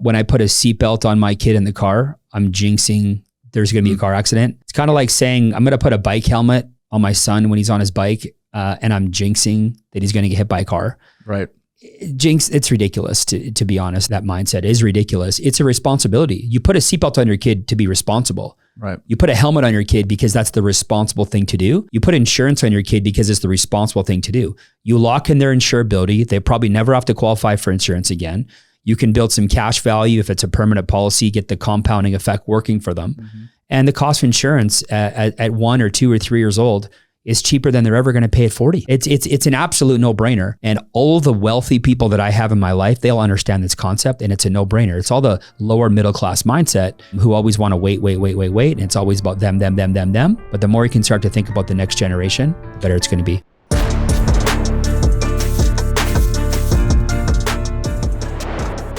when I put a seatbelt on my kid in the car, I'm jinxing there's going to be a car accident. It's kind of like saying I'm going to put a bike helmet on my son when he's on his bike, and I'm jinxing that he's going to get hit by a car. Right. Jinx, it's ridiculous to be honest. That mindset is ridiculous. It's a responsibility. You put a seatbelt on your kid to be responsible. Right. You put a helmet on your kid because that's the responsible thing to do. You put insurance on your kid because it's the responsible thing to do. You lock in their insurability. They probably never have to qualify for insurance again. You can build some cash value if it's a permanent policy, get the compounding effect working for them. Mm-hmm. And the cost of insurance at 1 or 2 or 3 years old is cheaper than they're ever going to pay at 40. It's an absolute no-brainer. And all the wealthy people that I have in my life, they'll understand this concept, and it's a no-brainer. It's all the lower middle class mindset who always want to wait. And it's always about them. But the more you can start to think about the next generation, the better it's going to be.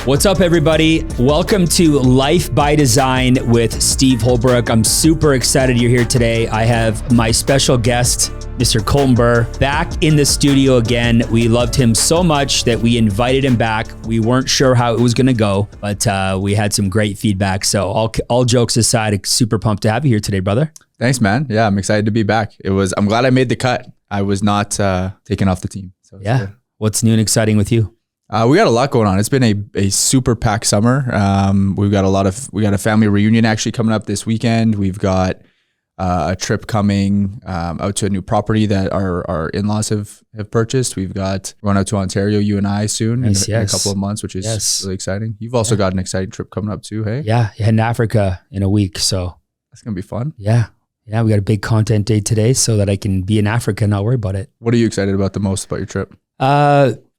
What's up, everybody? Welcome to Life by Design with Steve Holbrook. I'm super excited you're here today. I have my special guest, Mr. Colton back in the studio again. We loved him so much that we invited him back. We weren't sure how it was going to go, but we had some great feedback. So all jokes aside, super pumped to have you here today, brother. Thanks, man. Yeah, I'm excited to be back. I'm glad I made the cut. I was not taken off the team. So yeah. Good. What's new and exciting with you? We got a lot going on. It's been a super packed summer. We got a family reunion actually coming up this weekend. We've got a trip coming out to a new property that our in-laws have purchased. We're going out to Ontario, you and I, soon in a couple of months, which is really exciting. You've also got an exciting trip coming up too, hey? Yeah, heading to Africa in a week, so that's gonna be fun. Yeah, we got a big content day today, so that I can be in Africa and not worry about it. What are you excited about the most about your trip?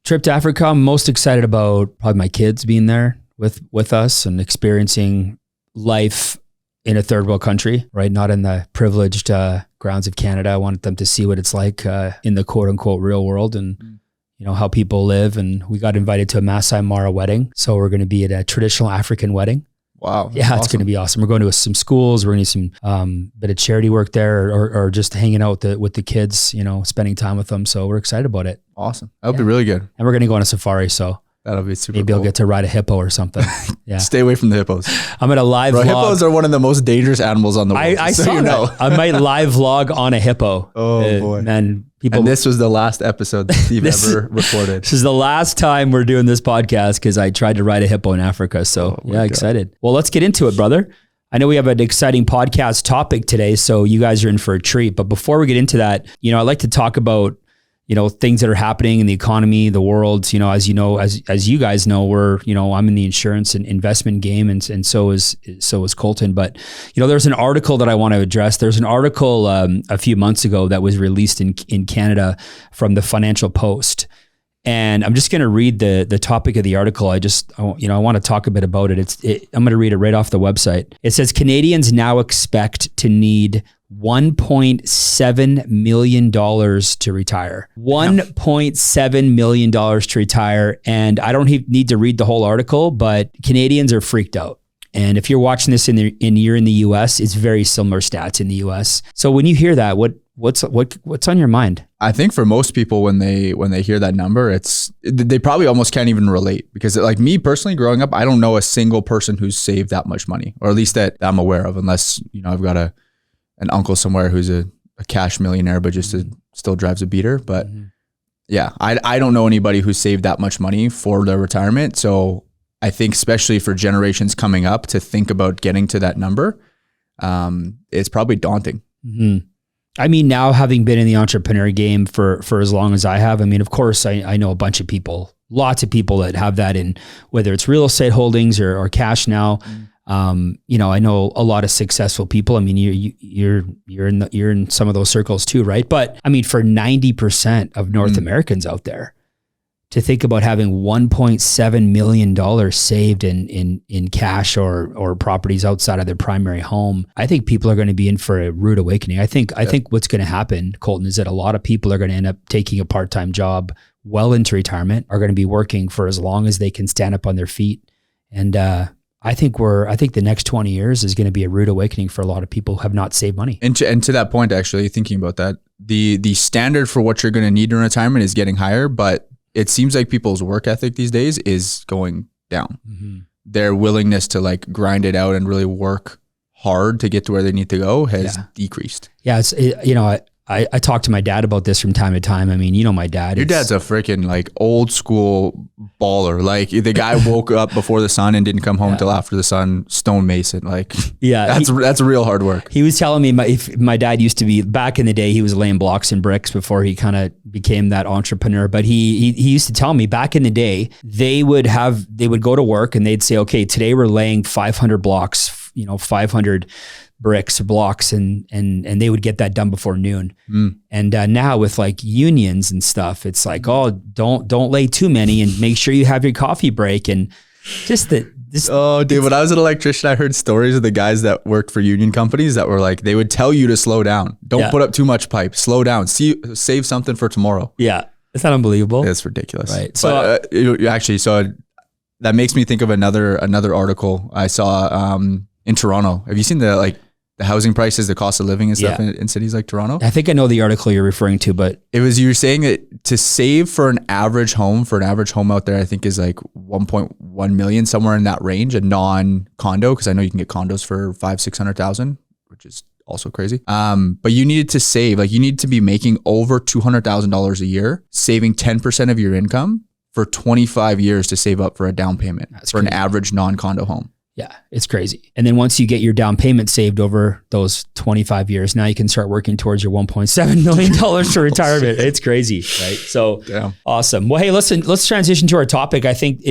Trip to Africa, I'm most excited about probably my kids being there with us and experiencing life in a third world country, right? Not in the privileged grounds of Canada. I wanted them to see what it's like in the quote unquote real world and how people live. And we got invited to a Masai Mara wedding. So we're going to be at a traditional African wedding. Wow. Yeah, awesome. It's going to be awesome. We're going to some schools. We're going to do some bit of charity work there or just hanging out with the kids, spending time with them. So we're excited about it. Awesome. That'll be really good. And we're going to go on a safari. So that'll be super maybe cool. I'll get to ride a hippo or something. Yeah. Stay away from the hippos. I'm going to live vlog. Hippos are one of the most dangerous animals on the world. I saw that. I might live vlog on a hippo. Oh boy. And this was the last episode that Steve ever recorded. This is the last time we're doing this podcast because I tried to ride a hippo in Africa. So excited. Well, let's get into it, brother. I know we have an exciting podcast topic today, so you guys are in for a treat. But before we get into that, I'd like to talk about things that are happening in the economy, the world. As you guys know, I'm in the insurance and investment game, and so is Colton. But there's an article that I want to address. There's an article a few months ago that was released in Canada from the Financial Post, and I'm just going to read the topic of the article. I want to talk a bit about it. I'm going to read it right off the website. It says Canadians now expect to need $1.7 million to retire. $1.7 million to retire. And I don't need to read the whole article, but Canadians are freaked out. And if you're watching this you're in the US, it's very similar stats in the US. So when you hear that, what's on your mind? I think for most people, when they hear that number, they probably almost can't even relate, because like me personally growing up, I don't know a single person who's saved that much money, or at least that I'm aware of, unless, I've got an uncle somewhere who's a cash millionaire, but just still drives a beater. But yeah, I don't know anybody who's saved that much money for their retirement. So I think especially for generations coming up to think about getting to that number, it's probably daunting. Mm-hmm. I mean, now having been in the entrepreneur game for as long as I have, of course, I know a bunch of people, lots of people that have that in, whether it's real estate holdings or cash now. I know a lot of successful people. You're in some of those circles too, right? But for 90% of North Americans out there, to think about having $1.7 million saved in cash or properties outside of their primary home, I think people are going to be in for a rude awakening. I think what's going to happen, Colton, is that a lot of people are going to end up taking a part-time job well into retirement, are going to be working for as long as they can stand up on their feet. And I think the next 20 years is going to be a rude awakening for a lot of people who have not saved money. And to that point, actually thinking about that, the standard for what you're going to need in retirement is getting higher, but it seems like people's work ethic these days is going down. Mm-hmm. their willingness to like grind it out and really work hard to get to where they need to go has decreased. Yeah. I talk to my dad about this from time to time. I mean, you know, my dad. Your dad's a freaking like old school baller. Like the guy woke up before the sun and didn't come home till after the sun. Stonemason. Like, that's real hard work. He was telling me my dad used to be, back in the day, he was laying blocks and bricks before he kind of became that entrepreneur. But he used to tell me back in the day, they would go to work and they'd say, okay, today we're laying 500 blocks, 500 bricks or blocks, and they would get that done before noon. And now with like unions and stuff, it's like, oh, don't lay too many and make sure you have your coffee break. And just when I was an electrician, I heard stories of the guys that worked for union companies that were like, they would tell you to slow down, don't put up too much pipe, slow down, save something for tomorrow. Yeah, is that unbelievable? It's ridiculous. Right. So so that makes me think of another article I saw in Toronto. Have you seen the housing prices, the cost of living and stuff in cities like Toronto? I think I know the article you're referring to, but you were saying that to save for an average home out there, I think is like 1.1 million, somewhere in that range, a non-condo, because I know you can get condos for 500,000-600,000, which is also crazy. But you needed to save, you need to be making over $200,000 a year, saving 10% of your income for 25 years to save up for a down payment an average non-condo home. Yeah, it's crazy. And then once you get your down payment saved over those 25 years, now you can start working towards your $1.7 million for retirement. It's crazy, right? So awesome. Well, hey, listen, let's transition to our topic. I think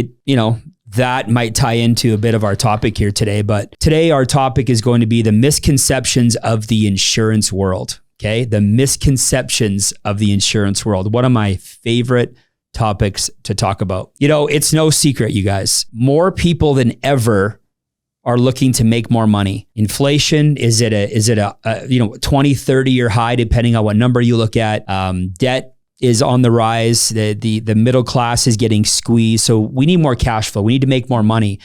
that might tie into a bit of our topic here today, but today our topic is going to be the misconceptions of the insurance world. Okay. The misconceptions of the insurance world. One of my favorite topics to talk about. It's no secret, you guys, more people than ever are looking to make more money. Inflation is at a 20, 30 year high, depending on what number you look at. Debt is on the rise. The middle class is getting squeezed. So we need more cash flow. We need to make more money.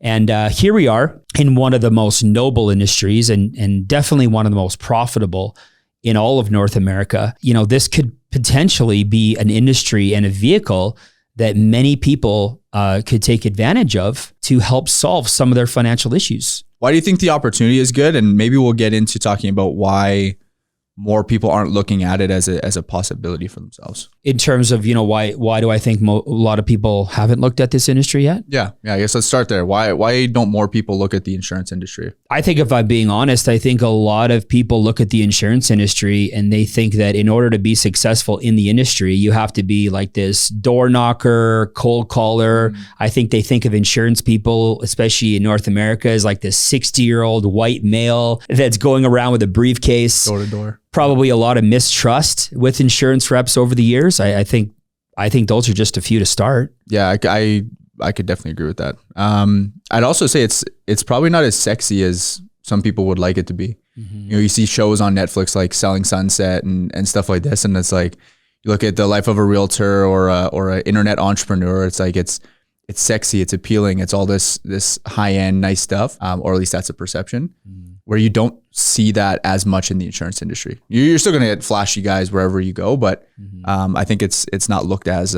And here we are in one of the most noble industries and definitely one of the most profitable in all of North America. This could potentially be an industry and a vehicle that many people could take advantage of to help solve some of their financial issues. Why do you think the opportunity is good? And maybe we'll get into talking about why more people aren't looking at it as a possibility for themselves. In terms of, why do I think a lot of people haven't looked at this industry yet? Yeah, I guess let's start there. Why don't more people look at the insurance industry? I think if I'm being honest, I think a lot of people look at the insurance industry and they think that in order to be successful in the industry, you have to be like this door knocker, cold caller. I think they think of insurance people, especially in North America, as like this 60-year-old white male that's going around with a briefcase. Door to door. Probably a lot of mistrust with insurance reps over the years. I think those are just a few to start. Yeah, I could definitely agree with that. I'd also say it's probably not as sexy as some people would like it to be. Mm-hmm. You see shows on Netflix like Selling Sunset and stuff like this, and it's like you look at the life of a realtor or an internet entrepreneur. It's like it's sexy, it's appealing, it's all this high end nice stuff, or at least that's a perception. Mm-hmm. Where you don't see that as much in the insurance industry. You're still going to get flashy guys wherever you go, but I think it's not looked as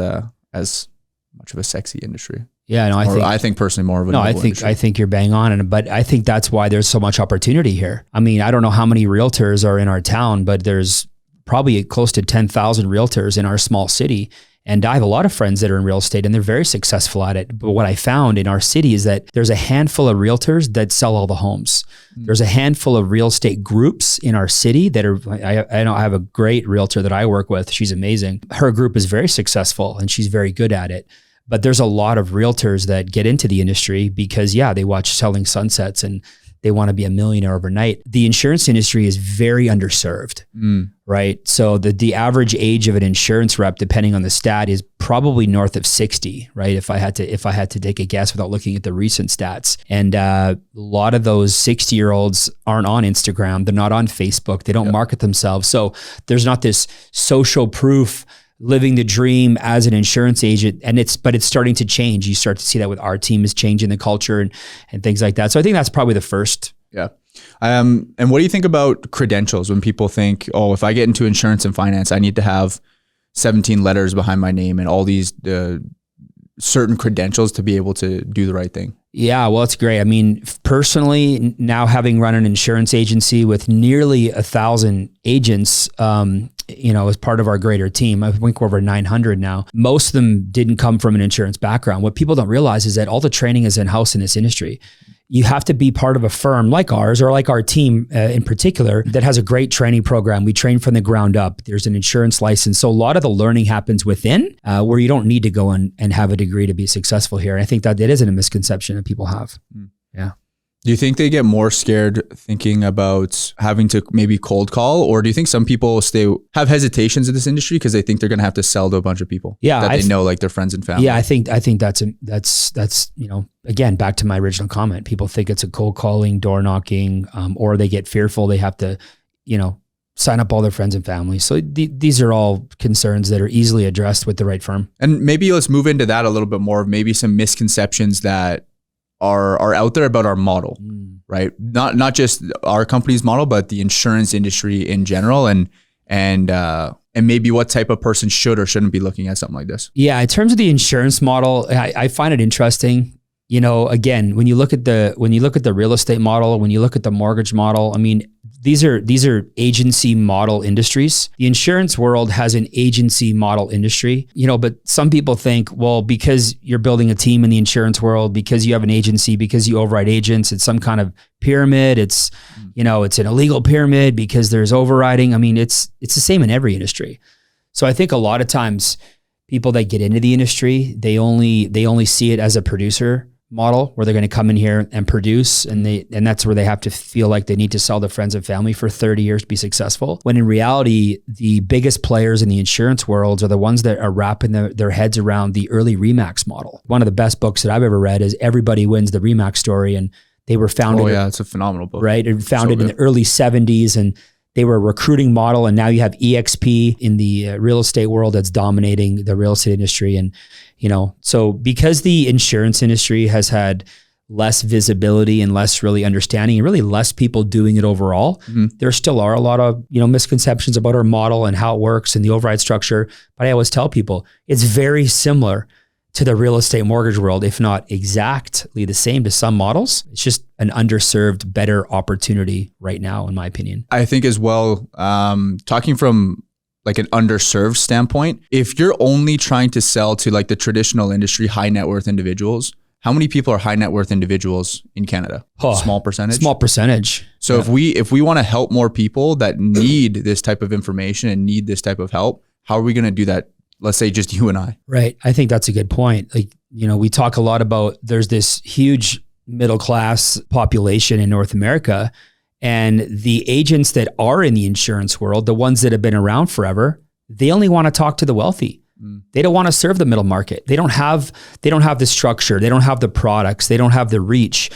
much of a sexy industry. Yeah, no, I think personally more of a noble industry. I think you're bang on, but I think that's why there's so much opportunity here. I mean, I don't know how many realtors are in our town, but there's probably close to 10,000 realtors in our small city. And I have a lot of friends that are in real estate and they're very successful at it. But what I found in our city is that there's a handful of realtors that sell all the homes. There's a handful of real estate groups in our city that are, I know I have a great realtor that I work with. She's amazing. Her group is very successful and she's very good at it. But there's a lot of realtors that get into the industry because they watch Selling Sunsets and they want to be a millionaire overnight. The insurance industry is very underserved, right? So the average age of an insurance rep, depending on the stat, is probably north of 60, right? If I had to take a guess without looking at the recent stats. And a lot of those 60-year-olds aren't on Instagram. They're not on Facebook. They don't market themselves. So there's not this social proof living the dream as an insurance agent. But it's starting to change. You start to see that with our team is changing the culture and things like that. So I think that's probably the first. Yeah. And what do you think about credentials when people think, oh, if I get into insurance and finance, I need to have 17 letters behind my name and all these certain credentials to be able to do the right thing? Yeah, well, it's great. I mean, personally, now having run an insurance agency with nearly 1,000 agents, as part of our greater team, I think we're over 900 now. Most of them didn't come from an insurance background. What people don't realize is that all the training is in-house in this industry. You have to be part of a firm like ours, or like our team in particular, that has a great training program. We train from the ground up. There's an insurance license. So a lot of the learning happens within, where you don't need to go and have a degree to be successful here. And I think that it isn't a misconception that people have. Yeah. Do you think they get more scared thinking about having to maybe cold call, or do you think some people have hesitations in this industry because they think they're going to have to sell to a bunch of people that they know, like their friends and family? Yeah, I think that's again, back to my original comment. People think it's a cold calling, door knocking, or they get fearful. They have to, sign up all their friends and family. So these are all concerns that are easily addressed with the right firm. And maybe let's move into that a little bit more. Maybe some misconceptions that are out there about our model, right? Not just our company's model, but the insurance industry in general, and maybe what type of person should or shouldn't be looking at something like this. Yeah, in terms of the insurance model, I find it interesting. Again, when you look at the real estate model, when you look at the mortgage model, I mean, these are agency model industries. The insurance world has an agency model industry, but some people think, well, because you're building a team in the insurance world, because you have an agency, because you override agents, it's some kind of pyramid. It's, it's an illegal pyramid because there's overriding. I mean, it's the same in every industry. So I think a lot of times people that get into the industry, they only see it as a producer model where they're going to come in here and produce, and that's where they have to feel like they need to sell their friends and family for 30 years to be successful. When in reality, the biggest players in the insurance world are the ones that are wrapping their heads around the early RE/MAX model. One of the best books that I've ever read is Everybody Wins the RE/MAX Story, and they were founded. Oh yeah, it's a phenomenal book. Right, and founded in the early 70s, and they were a recruiting model, and now you have EXP in the real estate world that's dominating the real estate industry. And so because the insurance industry has had less visibility and less really understanding and really less people doing it overall, there still are a lot of, misconceptions about our model and how it works and the override structure. But I always tell people it's very similar to the real estate mortgage world, if not exactly the same to some models. It's just an underserved, better opportunity right now, in my opinion. I think as well, talking from like an underserved standpoint, if you're only trying to sell to like the traditional industry, high net worth individuals, how many people are high net worth individuals in Canada? Small percentage. Small percentage. So if we want to help more people that need this type of information and need this type of help, how are we going to do that? Let's say just you and I. Right. I think that's a good point. Like, we talk a lot about there's this huge middle class population in North America, and the agents that are in the insurance world, the ones that have been around forever, they only want to talk to the wealthy. They don't want to serve the middle market. They don't have the structure. They don't have the products. They don't have the reach.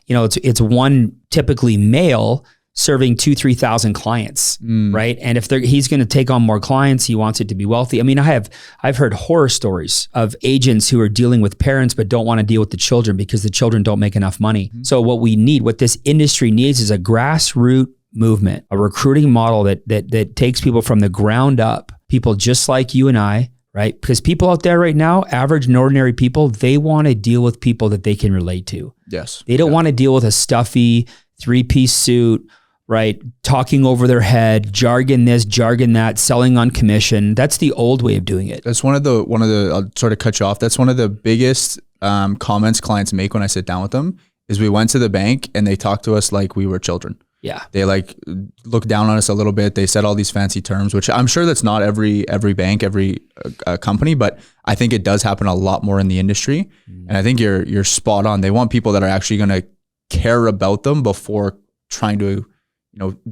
It's one typically male serving 2,000-3,000 clients, right? And if he's going to take on more clients, he wants it to be wealthy. I mean, I've heard horror stories of agents who are dealing with parents but don't want to deal with the children because the children don't make enough money. So what this industry needs is a grassroots movement, a recruiting model that takes people from the ground up, people just like you and I, right? Because people out there right now, average and ordinary people, they want to deal with people that they can relate to. Yes. They don't want to deal with a stuffy 3-piece suit, right? Talking over their head, jargon this, jargon that, selling on commission. That's the old way of doing it. That's one of the, I'll sort of cut you off. That's one of the biggest comments clients make when I sit down with them is we went to the bank and they talked to us like we were children. Yeah. They like look down on us a little bit. They said all these fancy terms, which I'm sure that's not every bank, every company, but I think it does happen a lot more in the industry. And I think you're spot on. They want people that are actually going to care about them before trying to,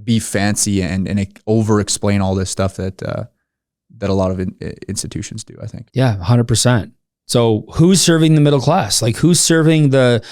be fancy and over explain all this stuff that a lot of institutions do, I think. Yeah, 100%. So who's serving the middle class? Like who's serving the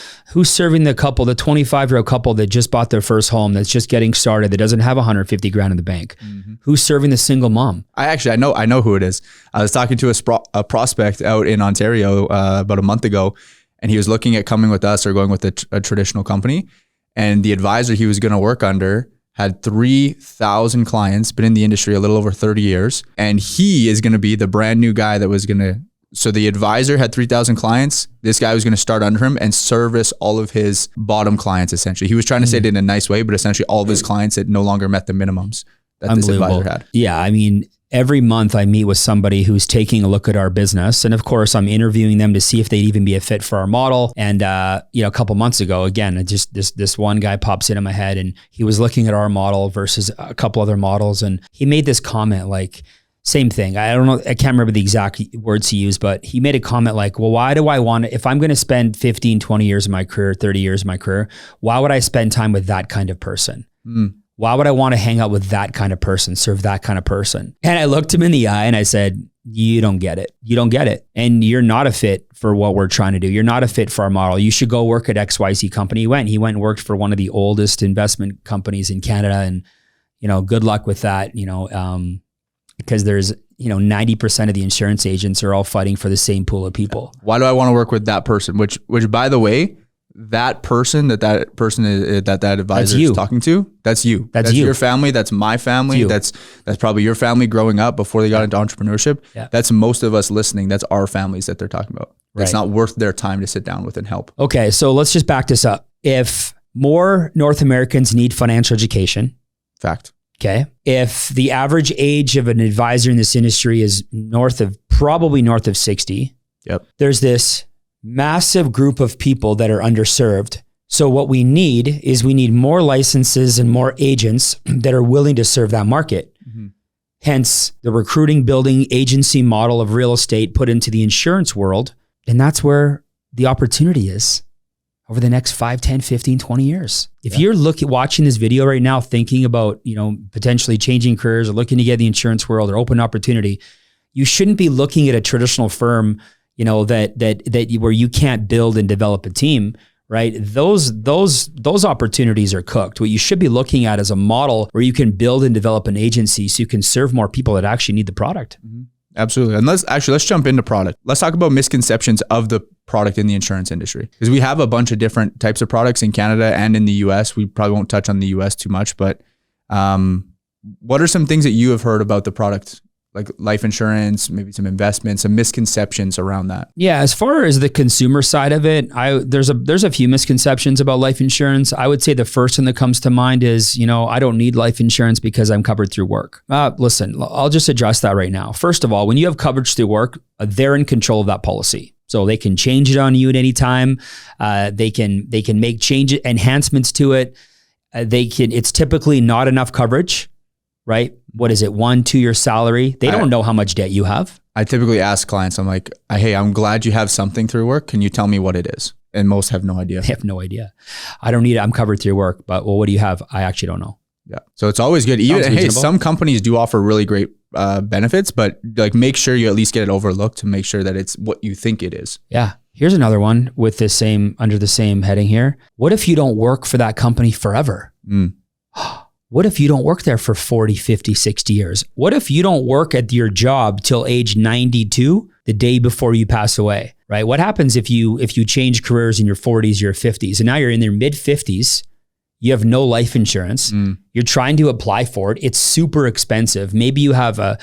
couple, the 25-year-old couple that just bought their first home, that's just getting started, that doesn't have 150 grand in the bank? Who's serving the single mom? I know who it is. I was talking to a prospect out in Ontario about a month ago, and he was looking at coming with us or going with a traditional company. And the advisor he was going to work under had 3,000 clients, been in the industry a little over 30 years. And he is going to be the brand new guy that was going to So the advisor had 3,000 clients. This guy was going to start under him and service all of his bottom clients, essentially. He was trying to say it in a nice way, but essentially all of his clients that no longer met the minimums that this advisor had. Yeah. I mean, every month I meet with somebody who's taking a look at our business. And of course, I'm interviewing them to see if they'd even be a fit for our model. And, a couple months ago, again, just this one guy pops into my head, and he was looking at our model versus a couple other models. And he made this comment like, same thing. I don't know. I can't remember the exact words he used, but he made a comment like, well, why do I want to, if I'm going to spend 15, 20 years of my career, 30 years of my career, why would I spend time with that kind of person? Why would I want to hang out with that kind of person, serve that kind of person? And I looked him in the eye and I said, you don't get it. You don't get it. And you're not a fit for what we're trying to do. You're not a fit for our model. You should go work at XYZ company. He went and worked for one of the oldest investment companies in Canada. And, good luck with that, because there's, 90% of the insurance agents are all fighting for the same pool of people. Why do I want to work with that person? Which by the way, that person that advisor is talking to, that's you. That's you. Your family. That's my family. That's probably your family growing up before they got into entrepreneurship. Yeah. That's most of us listening. That's our families that they're talking about. It's not worth their time to sit down with and help. Okay. So let's just back this up. If more North Americans need financial education. Fact. Okay. If the average age of an advisor in this industry is probably north of 60. Yep. There's this massive group of people that are underserved. So what we need more licenses and more agents that are willing to serve that market. Mm-hmm. Hence the recruiting, building agency model of real estate put into the insurance world. And that's where the opportunity is over the next 5, 10, 15, 20 years. If you're watching this video right now, thinking about, potentially changing careers or looking to get the insurance world or open opportunity, you shouldn't be looking at a traditional firm, that where you can't build and develop a team, right? Those opportunities are cooked. What you should be looking at is a model where you can build and develop an agency so you can serve more people that actually need the product. Mm-hmm. Absolutely. And let's jump into product. Let's talk about misconceptions of the product in the insurance industry, because we have a bunch of different types of products in Canada and in the US. We probably won't touch on the US too much, but what are some things that you have heard about the product, like life insurance, maybe some investments, some misconceptions around that? Yeah, as far as the consumer side of it, there's a few misconceptions about life insurance. I would say the first one that comes to mind is, I don't need life insurance because I'm covered through work. Listen, I'll just address that right now. First of all, when you have coverage through work, they're in control of that policy. So they can change it on you at any time. They can make enhancements to it. It's typically not enough coverage, right? What is it? 1-2 year salary. They don't know how much debt you have. I typically ask clients, I'm like, hey, I'm glad you have something through work. Can you tell me what it is? And most have no idea. They have no idea. I don't need it. I'm covered through work, but what do you have? I actually don't know. Yeah. So it's always good. Hey, some companies do offer really great benefits, but like make sure you at least get it overlooked to make sure that it's what you think it is. Yeah. Here's another one with under the same heading here. What if you don't work for that company forever? What if you don't work there for 40, 50, 60 years? What if you don't work at your job till age 92, the day before you pass away, right? What happens if you change careers in your 40s, your 50s, and now you're in your mid 50s, you have no life insurance. You're trying to apply for it. It's super expensive. Maybe you have a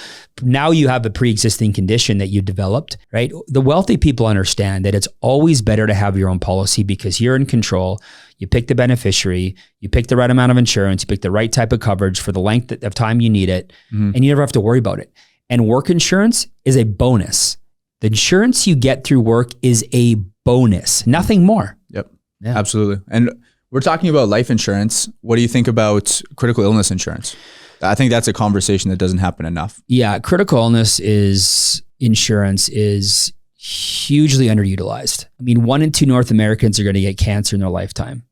pre-existing condition that you developed, right? The wealthy people understand that it's always better to have your own policy because you're in control. You pick the beneficiary, you pick the right amount of insurance, you pick the right type of coverage for the length of time you need it, and you never have to worry about it. And work insurance is a bonus. The insurance you get through work is a bonus, nothing more. Yep, yeah. Absolutely. And we're talking about life insurance. What do you think about critical illness insurance? I think that's a conversation that doesn't happen enough. Yeah, critical illness insurance is hugely underutilized. I mean, 1 in 2 North Americans are going to get cancer in their lifetime,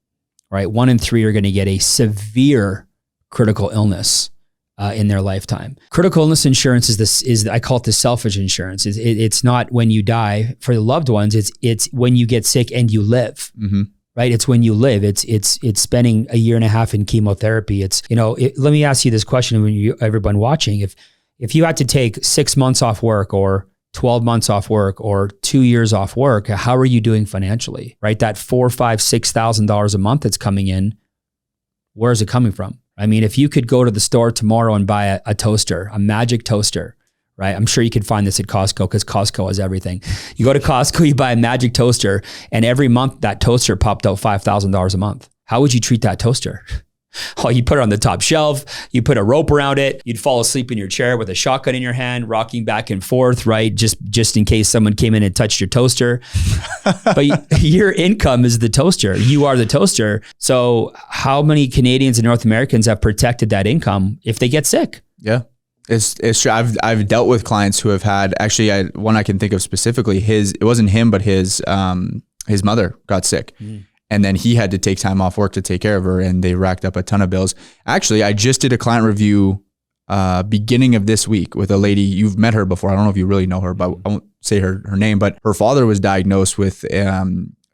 right? 1 in 3 are going to get a severe critical illness in their lifetime. Critical illness insurance is I call it the selfish insurance. It's not when you die for the loved ones. It's when you get sick and you live. Mm-hmm. Right? It's when you live. It's spending a year and a half in chemotherapy. Let me ask you this question, everyone watching. If you had to take 6 months off work or 12 months off work or 2 years off work, how are you doing financially? Right? That $4,000, $5,000, $6,000 a month that's coming in, where is it coming from? I mean, if you could go to the store tomorrow and buy a toaster, a magic toaster, right? I'm sure you could find this at Costco because Costco has everything. You go to Costco, you buy a magic toaster, and every month that toaster popped out $5,000 a month. How would you treat that toaster? Oh, you put it on the top shelf, you put a rope around it, you'd fall asleep in your chair with a shotgun in your hand, rocking back and forth, right? Just in case someone came in and touched your toaster. But your income is the toaster. You are the toaster. So how many Canadians and North Americans have protected that income if they get sick? Yeah. It's true. I've dealt with clients who have had, actually, one I can think of specifically, it wasn't him, but his mother got sick. And then he had to take time off work to take care of her, and they racked up a ton of bills. Actually, I just did a client review beginning of this week with a lady. You've met her before. I don't know if you really know her, but I won't say her name. But her father was diagnosed with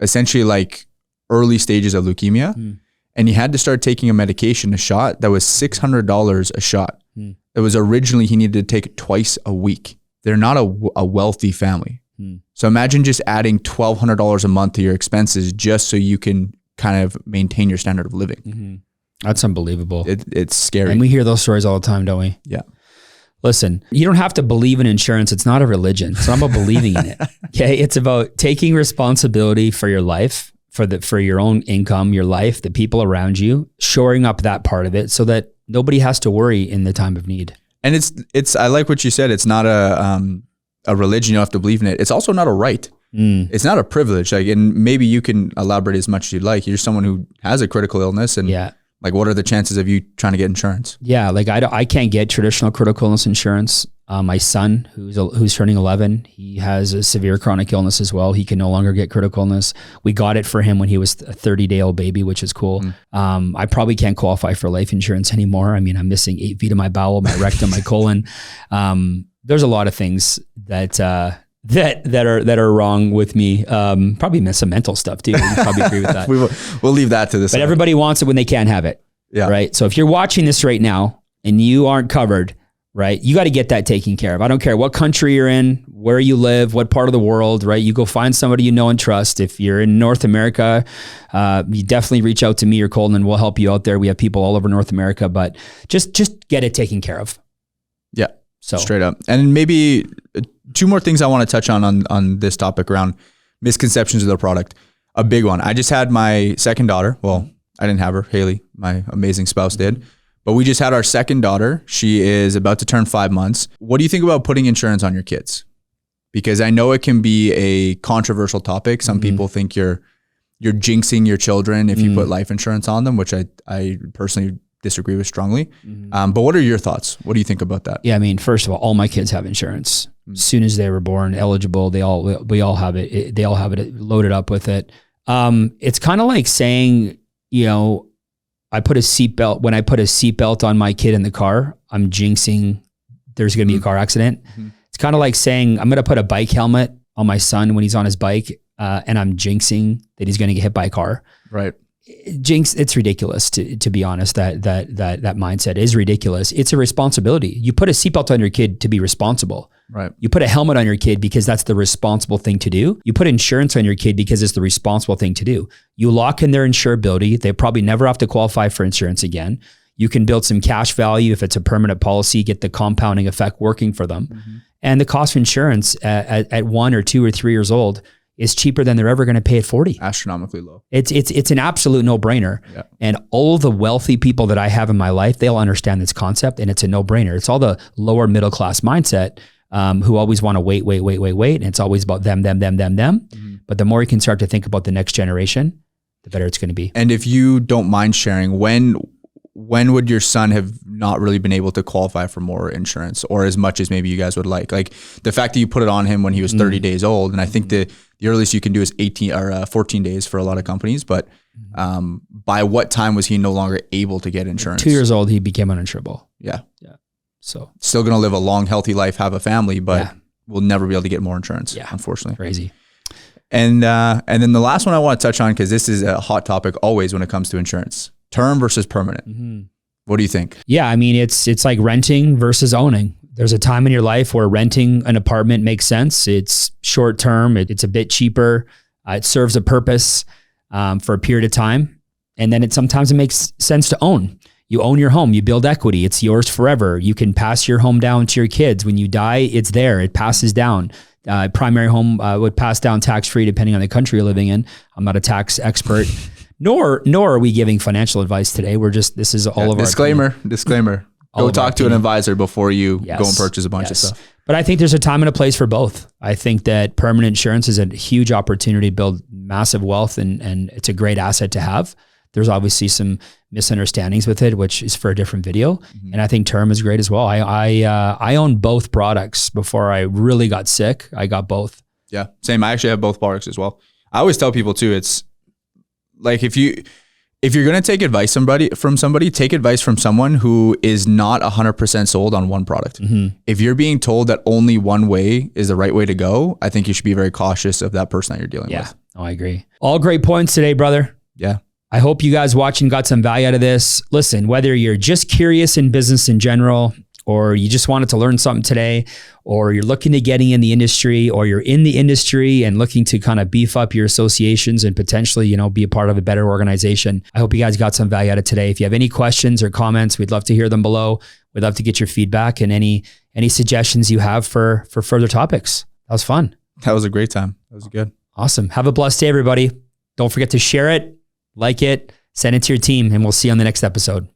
essentially like early stages of leukemia. And he had to start taking a medication, a shot that was $600 a shot. It was originally he needed to take it twice a week. They're not a wealthy family. So imagine just adding $1,200 a month to your expenses just so you can kind of maintain your standard of living. That's unbelievable. It's scary. And we hear those stories all the time, don't we? Yeah. Listen, you don't have to believe in insurance. It's not a religion. It's not about believing in it. Okay. It's about taking responsibility for your life, for your own income, your life, the people around you, shoring up that part of it so that nobody has to worry in the time of need. And it's I like what you said. It's not a religion. You don't have to believe in it. It's also not a right. It's not a privilege. Like, and maybe you can elaborate as much as you'd like. You're someone who has a critical illness, and like, what are the chances of you trying to get insurance? Yeah, like I can't get traditional critical illness insurance. My son, who's turning 11, he has a severe chronic illness as well. He can no longer get critical illness. We got it for him when he was a 30-day-old baby, which is cool. I probably can't qualify for life insurance anymore. I mean, I'm missing 8 feet of my bowel, my rectum, my colon. There's a lot of things that are wrong with me. Probably miss some mental stuff too. You probably agree with that. We'll leave that to this. But everybody wants it when they can't have it. Yeah. Right. So if you're watching this right now and you aren't covered, right, you got to get that taken care of. I don't care what country you're in, where you live, what part of the world, right? You go find somebody you know and trust. If you're in North America, you definitely reach out to me or Colton and we'll help you out there. We have people all over North America, but just get it taken care of. Yeah. So straight up. And maybe 2 more things I want to touch on this topic around misconceptions of the product. A big one. I just had my second daughter. Well, I didn't have her. Haley, my amazing spouse, did. But we just had our second daughter. She is about to turn 5 months. What do you think about putting insurance on your kids? Because I know it can be a controversial topic. Some people think you're jinxing your children if you put life insurance on them, which I personally disagree with strongly. But what are your thoughts? What do you think about that? Yeah, I mean, first of all my kids have insurance. As soon as they were born, eligible, we all have it. They all have it loaded up with it. It's kind of like saying, you know, when I put a seatbelt on my kid in the car, I'm jinxing there's going to be a car accident. It's kind of like saying I'm going to put a bike helmet on my son when he's on his bike, and I'm jinxing that he's going to get hit by a car. Right. Jinx, it's ridiculous to be honest. That mindset is ridiculous. It's a responsibility. You put a seatbelt on your kid to be responsible. Right. You put a helmet on your kid because that's the responsible thing to do. You put insurance on your kid because it's the responsible thing to do. You lock in their insurability. They probably never have to qualify for insurance again. You can build some cash value if it's a permanent policy, get the compounding effect working for them. And the cost of insurance at 1 or 2 or 3 years old is cheaper than they're ever going to pay at 40. Astronomically low. It's an absolute no-brainer. Yeah. And all the wealthy people that I have in my life, they'll understand this concept, and it's a no-brainer. It's all the lower middle class mindset who always want to wait. And it's always about them. But the more you can start to think about the next generation, the better it's going to be. And if you don't mind sharing, when would your son have not really been able to qualify for more insurance, or as much as maybe you guys would like? Like the fact that you put it on him when he was 30 days old, and I think the earliest you can do is 18 or 14 days for a lot of companies. But by what time was he no longer able to get insurance? 2 years old, he became uninsurable. Yeah. So still going to live a long, healthy life, have a family, but we'll never be able to get more insurance. Yeah. Unfortunately. Crazy. And then the last one I want to touch on, because this is a hot topic always when it comes to insurance: term versus permanent. What do you think? Yeah, I mean, it's like renting versus owning. There's a time in your life where renting an apartment makes sense. It's short term. It's a bit cheaper. It serves a purpose for a period of time. And then sometimes it makes sense to own. You own your home, you build equity. It's yours forever. You can pass your home down to your kids. When you die, it's there. It passes down. Primary home would pass down tax-free depending on the country you're living in. I'm not a tax expert, nor are we giving financial advice today. This is all of our disclaimer. Go talk to an advisor before you Yes. go and purchase a bunch of stuff. But I think there's a time and a place for both. I think that permanent insurance is a huge opportunity to build massive wealth, and it's a great asset to have. There's obviously some misunderstandings with it, which is for a different video. Mm-hmm. And I think term is great as well. I own both products. Before I really got sick, I got both. Yeah, same. I actually have both products as well. I always tell people too, it's like if you're going to take advice from somebody, take advice from someone who is not 100% sold on one product. Mm-hmm. If you're being told that only one way is the right way to go, I think you should be very cautious of that person that you're dealing with. Yeah, I agree. All great points today, brother. Yeah. I hope you guys watching got some value out of this. Listen, whether you're just curious in business in general, or you just wanted to learn something today, or you're looking to getting in the industry, or you're in the industry and looking to kind of beef up your associations and potentially, be a part of a better organization. I hope you guys got some value out of today. If you have any questions or comments, we'd love to hear them below. We'd love to get your feedback and any suggestions you have for further topics. That was fun. That was a great time. That was good. Awesome. Have a blessed day, everybody. Don't forget to share it, like it, send it to your team, and we'll see you on the next episode.